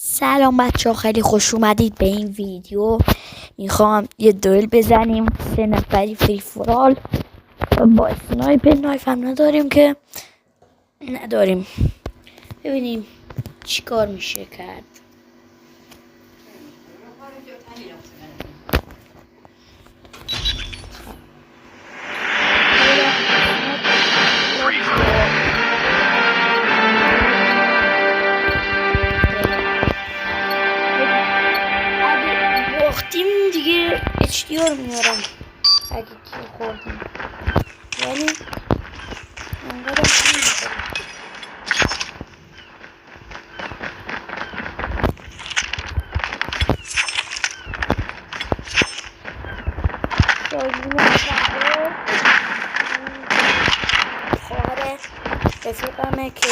سلام بچه ها، خیلی خوش اومدید به این ویدیو. میخوام یه دوئل بزنیم 3 نفری فری فورال. با نایف هم نداریم که نداریم. ببینیم چی کار میشه کرد. باختیم دیگه HDR میارم اگه کی خوردیم، یعنی انقدر خواهر رفیقمه که